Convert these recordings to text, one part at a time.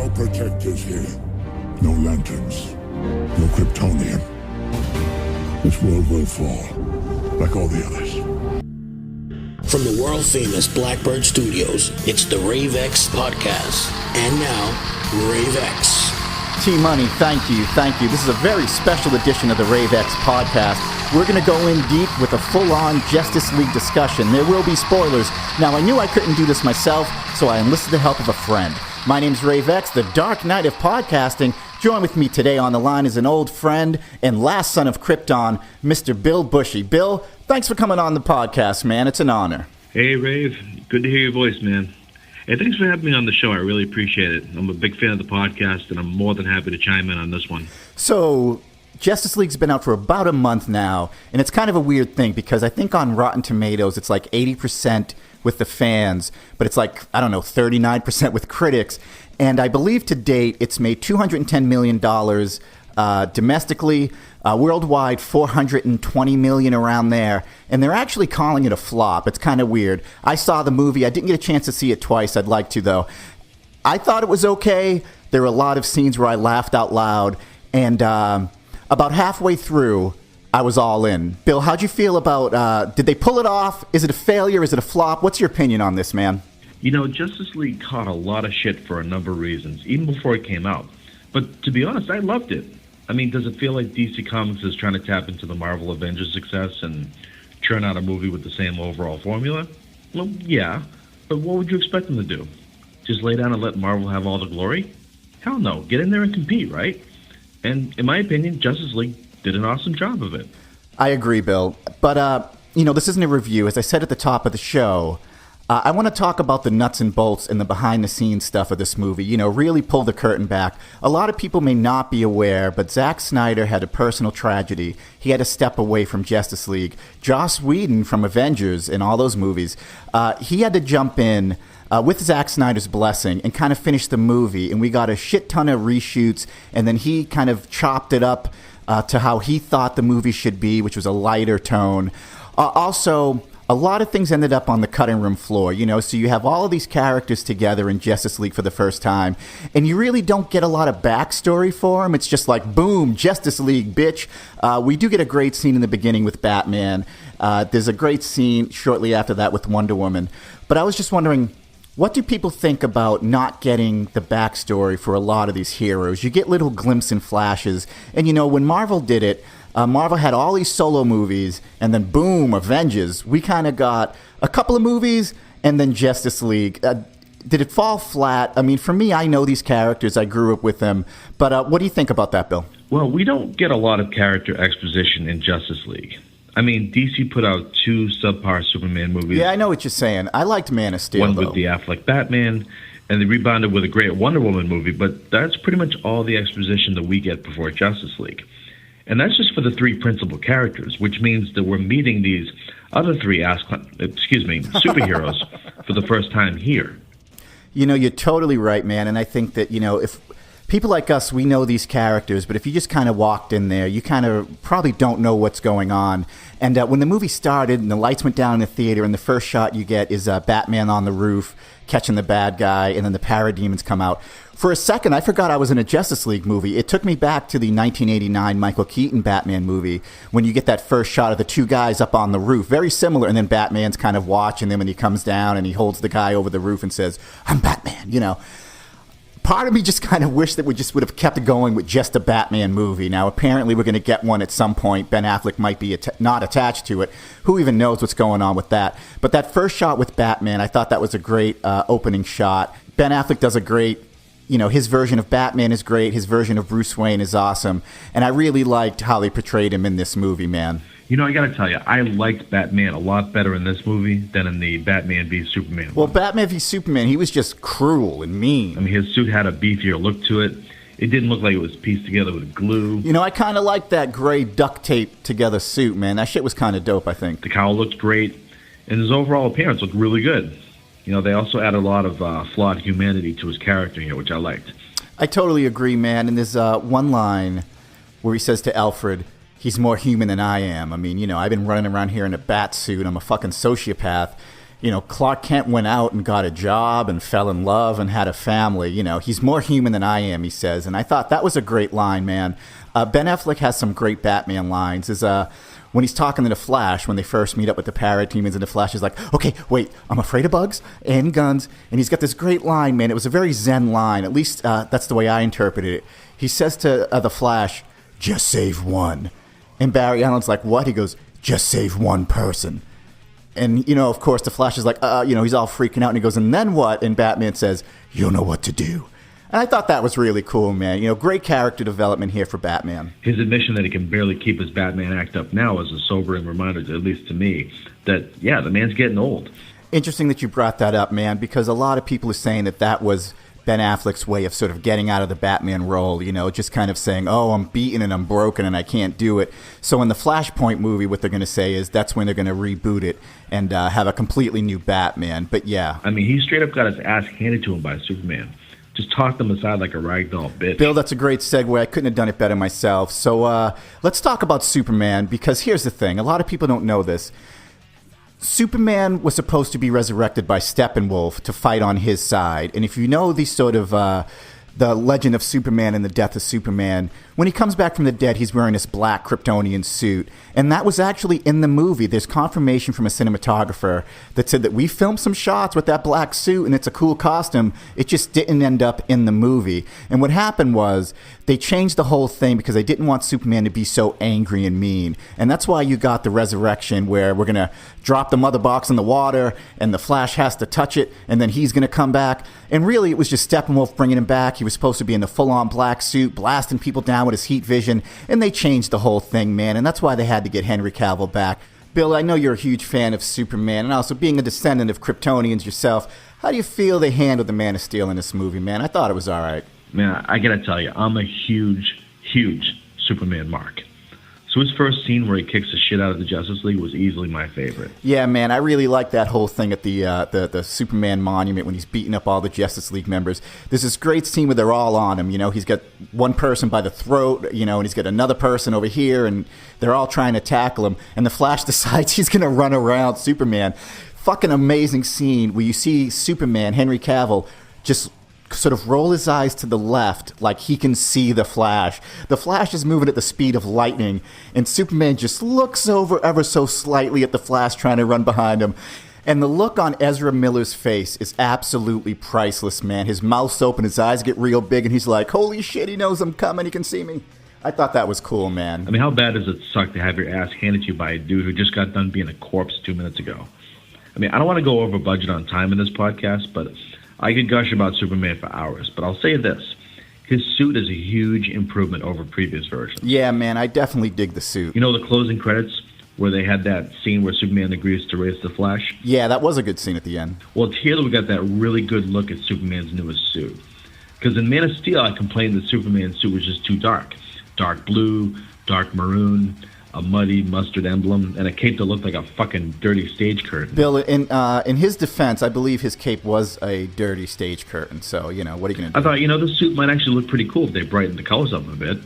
No protectors here. No lanterns. No Kryptonium. This world will fall, like all the others. From the world-famous Blackbird Studios, it's the Rave X Podcast. And now, Rave X. T-Money, thank you. This is a very special edition of the Rave X Podcast. We're going to go in deep with a full-on Justice League discussion. There will be spoilers. Now, I knew I couldn't do this myself, so I enlisted the help of a friend. My name's Rave X, the Dark Knight of podcasting. Join with me today on the line is an old friend and last son of Krypton, Mr. Bill Bushy. Bill, thanks for coming on the podcast, man. It's an honor. Hey, Rave. Good to hear your voice, man. Hey, thanks for having me on the show. I really appreciate it. I'm a big fan of the podcast, and I'm more than happy to chime in on this one. So, Justice League's been out for about a month now, and it's kind of a weird thing because I think on Rotten Tomatoes it's like 80% with the fans, but it's like, 39% with critics. And I believe to date it's made $210 million domestically, worldwide $420 million around there, and they're actually calling it a flop. It's kind of weird. I saw the movie. I didn't get a chance to see it twice. I'd like to, though. I thought it was okay. There were a lot of scenes where I laughed out loud, and about halfway through, I was all in. Bill, how'd you feel about, did they pull it off? Is it a failure? Is it a flop? What's your opinion on this, man? You know, Justice League caught a lot of shit for a number of reasons, even before it came out. But to be honest, I loved it. I mean, does it feel like DC Comics is trying to tap into the Marvel Avengers success and churn out a movie with the same overall formula? Well, yeah. But what would you expect them to do? Just lay down and let Marvel have all the glory? Hell no. Get in there and compete, right? And in my opinion, Justice League did an awesome job of it. I agree, Bill. But, this isn't a review. As I said at the top of the show, I want to talk about the nuts and bolts and the behind-the-scenes stuff of this movie, really pull the curtain back. A lot of people may not be aware, but Zack Snyder had a personal tragedy. He had to step away from Justice League. Joss Whedon from Avengers and all those movies, he had to jump in with Zack Snyder's blessing and kind of finish the movie, and we got a shit ton of reshoots, and then he kind of chopped it up to how he thought the movie should be, which was a lighter tone. Also, a lot of things ended up on the cutting room floor, so you have all of these characters together in Justice League for the first time, and you really don't get a lot of backstory for them. It's just like, boom, Justice League, bitch. We do get a great scene in the beginning with Batman. There's a great scene shortly after that with Wonder Woman. But I was just wondering, what do people think about not getting the backstory for a lot of these heroes? You get little glimpses and flashes, and when Marvel did it, Marvel had all these solo movies, and then boom, Avengers. We kind of got a couple of movies, and then Justice League. Did it fall flat? I mean, for me, I know these characters. I grew up with them. But what do you think about that, Bill? Well, we don't get a lot of character exposition in Justice League. I mean, DC put out 2 subpar Superman movies. Yeah, I know what you're saying. I liked Man of Steel, One though. with the Affleck Batman, and they rebounded with a great Wonder Woman movie, but that's pretty much all the exposition that we get before Justice League. And that's just for the 3 principal characters, which means that we're meeting these other 3 superheroes for the first time here. You're totally right, man. And I think that, if people like us, we know these characters, but if you just kind of walked in there, you kind of probably don't know what's going on. And when the movie started and the lights went down in the theater, and the first shot you get is Batman on the roof catching the bad guy, and then the parademons come out. For a second, I forgot I was in a Justice League movie. It took me back to the 1989 Michael Keaton Batman movie when you get that first shot of the 2 guys up on the roof. Very similar, and then Batman's kind of watching them, and he comes down, and he holds the guy over the roof and says, "I'm Batman," Part of me just kind of wished that we just would have kept going with just a Batman movie. Now, apparently we're going to get one at some point. Ben Affleck might be not attached to it. Who even knows what's going on with that? But that first shot with Batman, I thought that was a great opening shot. Ben Affleck does a great, his version of Batman is great. His version of Bruce Wayne is awesome. And I really liked how they portrayed him in this movie, man. I got to tell you, I liked Batman a lot better in this movie than in the Batman v Superman Well, one. Batman v Superman, he was just cruel and mean. I mean, his suit had a beefier look to it. It didn't look like it was pieced together with glue. I kind of liked that gray duct tape together suit, man. That shit was kind of dope, I think. The cowl looked great, and his overall appearance looked really good. They also added a lot of flawed humanity to his character here, which I liked. I totally agree, man. And there's one line where he says to Alfred, he's more human than I am. I mean, I've been running around here in a bat suit. I'm a fucking sociopath. Clark Kent went out and got a job and fell in love and had a family. He's more human than I am, he says. And I thought that was a great line, man. Ben Affleck has some great Batman lines. When he's talking to the Flash, when they first meet up with the parademons, and the Flash is like, okay, wait, I'm afraid of bugs and guns. And he's got this great line, man. It was a very zen line. At least that's the way I interpreted it. He says to the Flash, just save one. And Barry Allen's like, what? He goes, just save one person. And, of course, the Flash is like, he's all freaking out. And he goes, and then what? And Batman says, you'll know what to do. And I thought that was really cool, man. Great character development here for Batman. His admission that he can barely keep his Batman act up now is a sobering reminder, at least to me, that, yeah, the man's getting old. Interesting that you brought that up, man, because a lot of people are saying that was Ben Affleck's way of sort of getting out of the Batman role, just kind of saying, oh, I'm beaten and I'm broken and I can't do it. So in the Flashpoint movie, what they're going to say is that's when they're going to reboot it and have a completely new Batman. But yeah. I mean, he straight up got his ass handed to him by Superman. Just tossed him aside like a ragdoll bitch. Bill, that's a great segue. I couldn't have done it better myself. So let's talk about Superman, because here's the thing. A lot of people don't know this. Superman was supposed to be resurrected by Steppenwolf to fight on his side. And if you know the sort of the legend of Superman and the death of Superman, when he comes back from the dead, he's wearing this black Kryptonian suit. And that was actually in the movie. There's confirmation from a cinematographer that said that we filmed some shots with that black suit and it's a cool costume. It just didn't end up in the movie. And what happened was they changed the whole thing because they didn't want Superman to be so angry and mean. And that's why you got the resurrection where we're going to drop the mother box in the water and the Flash has to touch it and then he's going to come back. And really it was just Steppenwolf bringing him back. He was supposed to be in the full-on black suit, blasting people down with his heat vision, and they changed the whole thing, man. And that's why they had to get Henry Cavill back. Bill, I know you're a huge fan of Superman, and also being a descendant of Kryptonians yourself, how do you feel they handled the Man of Steel in this movie, man? I thought it was all right. Man, I gotta tell you, I'm a huge, huge Superman mark. So his first scene where he kicks the shit out of the Justice League was easily my favorite. Yeah, man, I really like that whole thing at the Superman monument when he's beating up all the Justice League members. There's this great scene where they're all on him. He's got one person by the throat, and he's got another person over here, and they're all trying to tackle him. And the Flash decides he's going to run around Superman. Fucking amazing scene where you see Superman, Henry Cavill, just sort of roll his eyes to the left like he can see the Flash. The Flash is moving at the speed of lightning, and Superman just looks over ever so slightly at the Flash trying to run behind him. And the look on Ezra Miller's face is absolutely priceless, man. His mouth's open, his eyes get real big, and he's like, holy shit, he knows I'm coming, he can see me. I thought that was cool, man. I mean, how bad does it suck to have your ass handed to you by a dude who just got done being a corpse 2 minutes ago? I mean, I don't want to go over budget on time in this podcast, but I could gush about Superman for hours, but I'll say this. His suit is a huge improvement over previous versions. Yeah, man, I definitely dig the suit. You know the closing credits where they had that scene where Superman agrees to race the Flash? Yeah, that was a good scene at the end. Well, here we got that really good look at Superman's newest suit. Because in Man of Steel, I complained that Superman's suit was just too dark. Dark blue, dark maroon, a muddy mustard emblem, and a cape that looked like a fucking dirty stage curtain. Bill, in his defense, I believe his cape was a dirty stage curtain. So, what are you going to do? I thought, the suit might actually look pretty cool if they brightened the colors up a bit.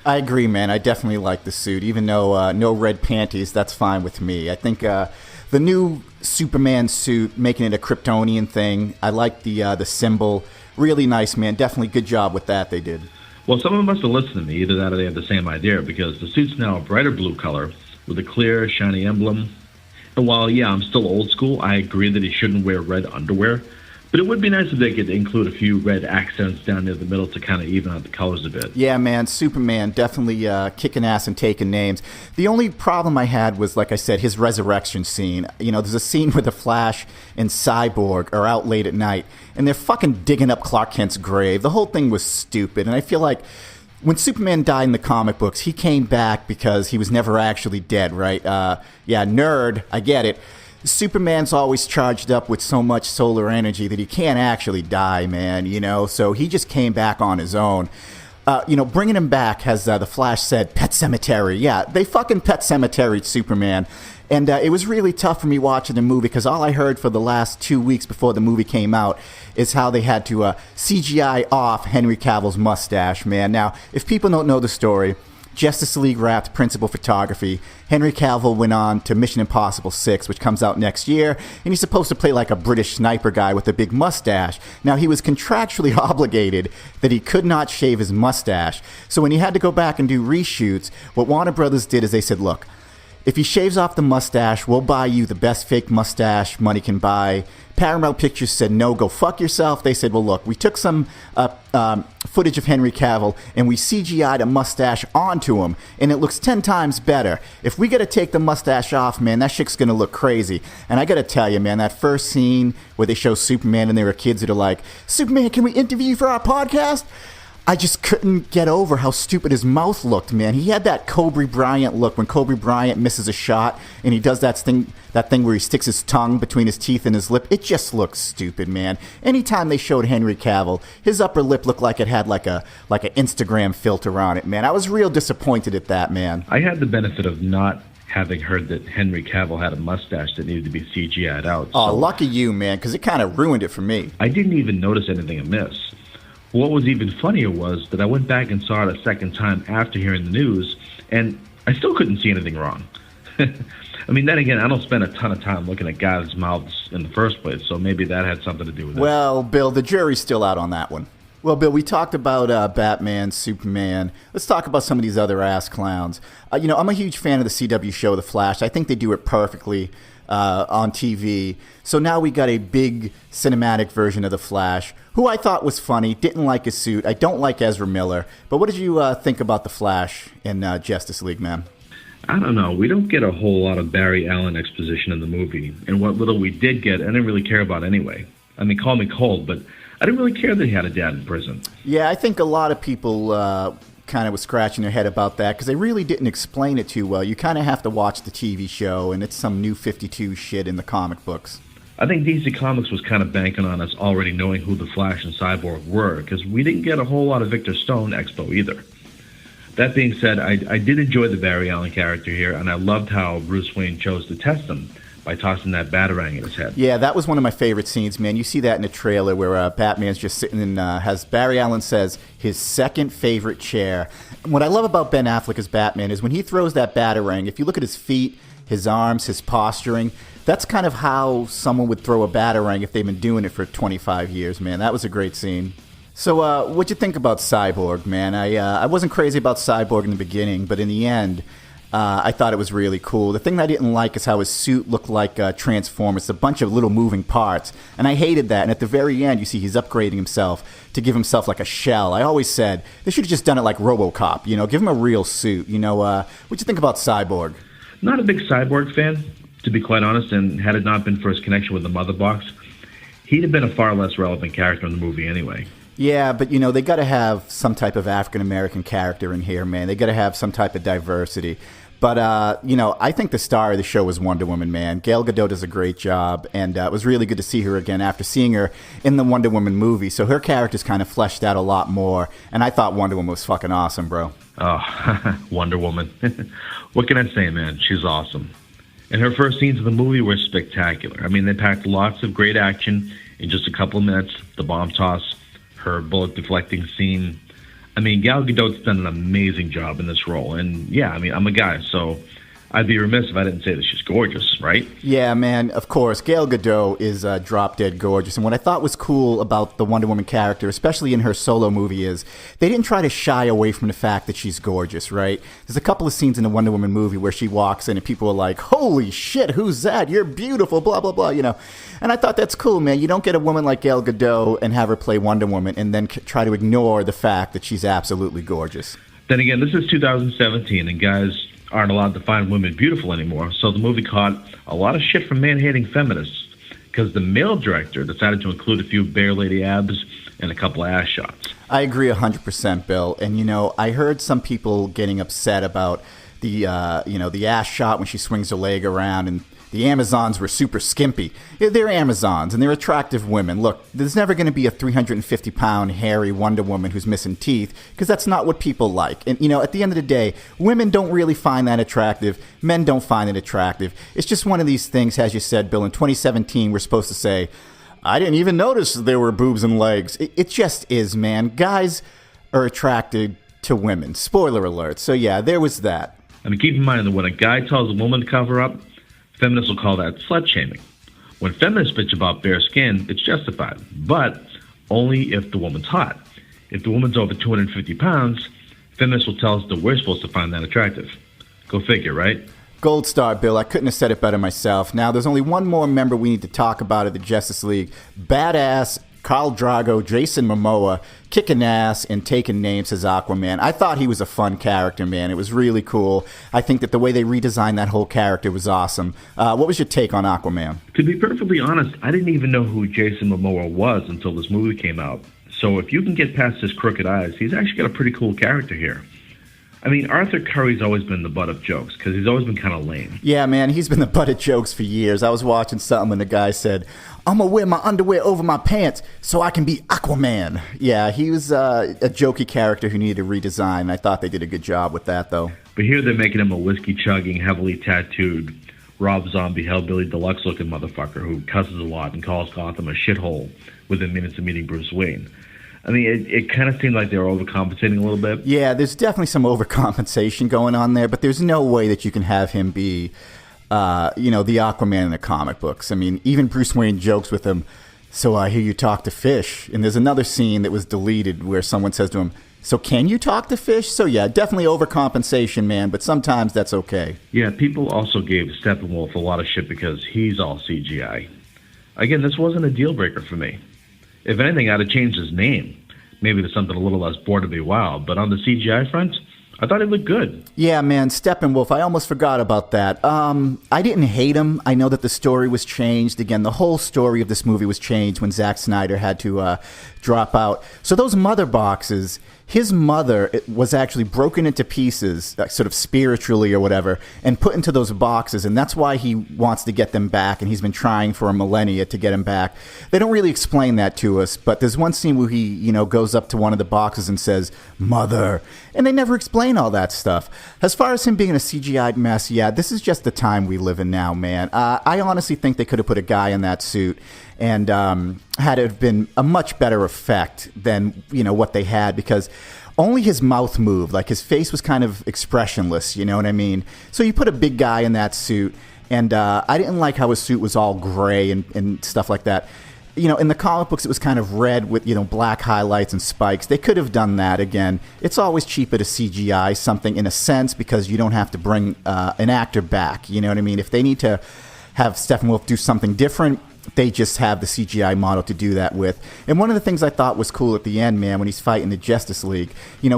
I agree, man. I definitely like the suit. Even though no red panties, that's fine with me. I think the new Superman suit, making it a Kryptonian thing, I like the symbol. Really nice, man. Definitely good job with that they did. Well, someone must have listened to me. Either that or they have the same idea, because the suit's now a brighter blue color with a clear, shiny emblem. And while, yeah, I'm still old school, I agree that he shouldn't wear red underwear. But it would be nice if they could include a few red accents down near the middle to kind of even out the colors a bit. Yeah, man, Superman definitely kicking ass and taking names. The only problem I had was, like I said, his resurrection scene. There's a scene where the Flash and Cyborg are out late at night, and they're fucking digging up Clark Kent's grave. The whole thing was stupid, and I feel like when Superman died in the comic books, he came back because he was never actually dead, right? Yeah, nerd, I get it. Superman's always charged up with so much solar energy that he can't actually die, man, so he just came back on his own. Bringing him back, as the Flash said, pet cemetery. Yeah, they fucking pet cemeteried Superman. And it was really tough for me watching the movie because all I heard for the last 2 weeks before the movie came out is how they had to CGI off Henry Cavill's mustache, man. Now, if people don't know the story, Justice League wrapped principal photography. Henry Cavill went on to Mission Impossible 6, which comes out next year, and he's supposed to play like a British sniper guy with a big mustache. Now, he was contractually obligated that he could not shave his mustache. So when he had to go back and do reshoots, what Warner Brothers did is they said, look, if he shaves off the mustache, we'll buy you the best fake mustache money can buy. Paramount Pictures said, no, go fuck yourself. They said, well, look, we took some footage of Henry Cavill and we CGI'd a mustache onto him, and it looks 10 times better. If we got to take the mustache off, man, that shit's going to look crazy. And I got to tell you, man, that first scene where they show Superman and there are kids that are like, Superman, can we interview you for our podcast? I just couldn't get over how stupid his mouth looked, man. He had that Kobe Bryant look when Kobe Bryant misses a shot and he does that thing where he sticks his tongue between his teeth and his lip. It just looks stupid, man. Anytime they showed Henry Cavill, his upper lip looked like it had like an Instagram filter on it, man. I was real disappointed at that, man. I had the benefit of not having heard that Henry Cavill had a mustache that needed to be CGI'd out. Oh, lucky you, man, because it kind of ruined it for me. I didn't even notice anything amiss. What was even funnier was that I went back and saw it a second time after hearing the news, and I still couldn't see anything wrong. I mean, then again, I don't spend a ton of time looking at guys' mouths in the first place, so maybe that had something to do with it. Well, Bill, the jury's still out on that one. Well, Bill, we talked about Batman, Superman. Let's talk about some of these other ass clowns. I'm a huge fan of the CW show, The Flash. I think they do it perfectly on TV. So now we got a big cinematic version of The Flash, who I thought was funny, didn't like his suit. I don't like Ezra Miller. But what did you think about The Flash in Justice League, man? I don't know. We don't get a whole lot of Barry Allen exposition in the movie. And what little we did get, I didn't really care about anyway. I mean, call me cold, but I didn't really care that he had a dad in prison. Yeah, I think a lot of people kind of was scratching their head about that because they really didn't explain it too well. You kind of have to watch the TV show, and it's some new 52 shit in the comic books. I think DC Comics was kind of banking on us already knowing who the Flash and Cyborg were, because we didn't get a whole lot of Victor Stone expo either. That being said, I did enjoy the Barry Allen character here, and I loved how Bruce Wayne chose to test him by tossing that batarang at his head. Yeah, that was one of my favorite scenes, man. You see that in the trailer where Batman's just sitting in, has Barry Allen says, his second favorite chair. And what I love about Ben Affleck as Batman is when he throws that batarang, if you look at his feet, his arms, his posturing, that's kind of how someone would throw a batarang if they've been doing it for 25 years, man. That was a great scene. So what'd you think about Cyborg, man? I wasn't crazy about Cyborg in the beginning, but in the end, I thought it was really cool. The thing I didn't like is how his suit looked like Transformers, a bunch of little moving parts. And I hated that. And at the very end, you see he's upgrading himself to give himself like a shell. I always said, they should have just done it like RoboCop, give him a real suit. What'd you think about Cyborg? Not a big Cyborg fan, to be quite honest, and had it not been for his connection with the Mother Box, he'd have been a far less relevant character in the movie anyway. Yeah, but, they got to have some type of African-American character in here, man. They got to have some type of diversity. But, I think the star of the show was Wonder Woman, man. Gal Gadot does a great job, and it was really good to see her again after seeing her in the Wonder Woman movie. So her character's kind of fleshed out a lot more, and I thought Wonder Woman was fucking awesome, bro. Oh, Wonder Woman. What can I say, man? She's awesome. And her first scenes of the movie were spectacular. I mean, they packed lots of great action in just a couple of minutes. The bomb toss, her bullet deflecting scene. I mean, Gal Gadot's done an amazing job in this role. And yeah, I mean, I'm a guy, so I'd be remiss if I didn't say that she's gorgeous, right? Yeah, man, of course. Gal Gadot is drop-dead gorgeous. And what I thought was cool about the Wonder Woman character, especially in her solo movie, is they didn't try to shy away from the fact that she's gorgeous, right? There's a couple of scenes in the Wonder Woman movie where she walks in and people are like, holy shit, who's that? You're beautiful, blah, blah, blah, And I thought that's cool, man. You don't get a woman like Gal Gadot and have her play Wonder Woman and then try to ignore the fact that she's absolutely gorgeous. Then again, this is 2017, and guys aren't allowed to find women beautiful anymore, so the movie caught a lot of shit from man-hating feminists because the male director decided to include a few bare lady abs and a couple of ass shots. I agree 100%, Bill. And, I heard some people getting upset about the ass shot when she swings her leg around, and the Amazons were super skimpy. Yeah, they're Amazons, and they're attractive women. Look, there's never going to be a 350-pound hairy Wonder Woman who's missing teeth, because that's not what people like. And, at the end of the day, women don't really find that attractive. Men don't find it attractive. It's just one of these things, as you said, Bill, in 2017, we're supposed to say, I didn't even notice there were boobs and legs. It just is, man. Guys are attracted to women. Spoiler alert. So yeah, there was that. I mean, keep in mind that when a guy tells a woman to cover up, feminists will call that slut-shaming. When feminists bitch about bare skin, it's justified, but only if the woman's hot. If the woman's over 250 pounds, feminists will tell us that we're supposed to find that attractive. Go figure, right? Gold star, Bill. I couldn't have said it better myself. Now, there's only one more member we need to talk about of the Justice League. Badass Khal Drogo, Jason Momoa, kicking ass and taking names as Aquaman. I thought he was a fun character, man. It was really cool. I think that the way they redesigned that whole character was awesome. What was your take on Aquaman? To be perfectly honest, I didn't even know who Jason Momoa was until this movie came out. So if you can get past his crooked eyes, he's actually got a pretty cool character here. I mean, Arthur Curry's always been the butt of jokes because he's always been kind of lame. Yeah, man, he's been the butt of jokes for years. I was watching something and the guy said, I'm going to wear my underwear over my pants so I can be Aquaman. Yeah, he was a jokey character who needed a redesign. I thought they did a good job with that, though. But here they're making him a whiskey-chugging, heavily tattooed, Rob Zombie, Hellbilly Deluxe-looking motherfucker who cusses a lot and calls Gotham a shithole within minutes of meeting Bruce Wayne. I mean, it kind of seemed like they were overcompensating a little bit. Yeah, there's definitely some overcompensation going on there, but there's no way that you can have him be, the Aquaman in the comic books. I mean, even Bruce Wayne jokes with him, so I hear you talk to fish. And there's another scene that was deleted where someone says to him, so can you talk to fish? So yeah, definitely overcompensation, man, but sometimes that's okay. Yeah, people also gave Steppenwolf a lot of shit because he's all CGI. Again, this wasn't a deal breaker for me. If anything, I'd have changed his name. Maybe to something a little less bored to be wild. But on the CGI front, I thought he looked good. Yeah, man, Steppenwolf, I almost forgot about that. I didn't hate him. I know that the story was changed. Again, the whole story of this movie was changed when Zack Snyder had to drop out. So those mother boxes, his mother was actually broken into pieces, sort of spiritually or whatever, and put into those boxes, and that's why he wants to get them back, and he's been trying for a millennia to get them back. They don't really explain that to us, but there's one scene where he, goes up to one of the boxes and says, "Mother," and they never explain all that stuff. As far as him being a CGI'd mess, yeah, this is just the time we live in now, man. I honestly think they could have put a guy in that suit and had it been a much better effect than what they had, because only his mouth moved. Like, his face was kind of expressionless, you know what I mean? So you put a big guy in that suit, and I didn't like how his suit was all gray and stuff like that. In the comic books, it was kind of red with, black highlights and spikes. They could have done that again. It's always cheaper to CGI something in a sense because you don't have to bring an actor back, you know what I mean? If they need to have Steppenwolf do something different, they just have the CGI model to do that with. And one of the things I thought was cool at the end, man, when he's fighting the Justice League,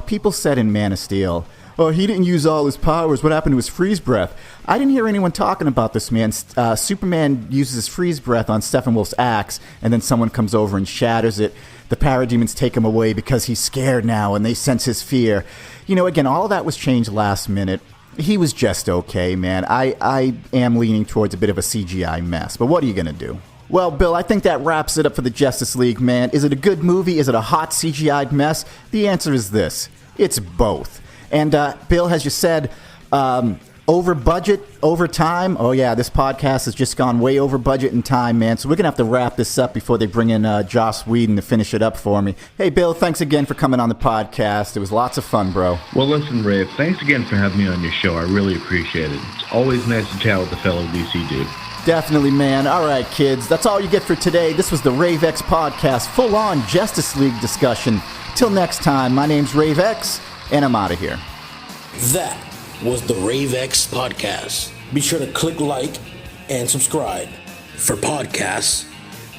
people said in Man of Steel, oh, he didn't use all his powers. What happened to his freeze breath? I didn't hear anyone talking about this, man. Superman uses his freeze breath on Steppenwolf's axe, and then someone comes over and shatters it. The parademons take him away because he's scared now, and they sense his fear. Again, all that was changed last minute. He was just okay, man. I am leaning towards a bit of a CGI mess, but what are you going to do? Well, Bill, I think that wraps it up for the Justice League, man. Is it a good movie? Is it a hot CGI'd mess? The answer is this. It's both. And, Bill, as you said, over budget, over time. Oh, yeah, this podcast has just gone way over budget and time, man. So we're going to have to wrap this up before they bring in Joss Whedon to finish it up for me. Hey, Bill, thanks again for coming on the podcast. It was lots of fun, bro. Well, listen, Rave, thanks again for having me on your show. I really appreciate it. It's always nice to chat with a fellow DC dude. Definitely, man. All right, kids, that's all you get for today. This was the Rave X Podcast, full-on Justice League discussion. Till next time, my name's Rave X, and I'm out of here. That was the Rave X Podcast. Be sure to click like and subscribe. For podcasts,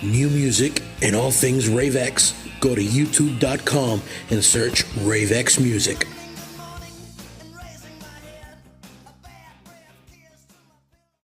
new music, and all things Rave X, go to youtube.com and search Rave X Music.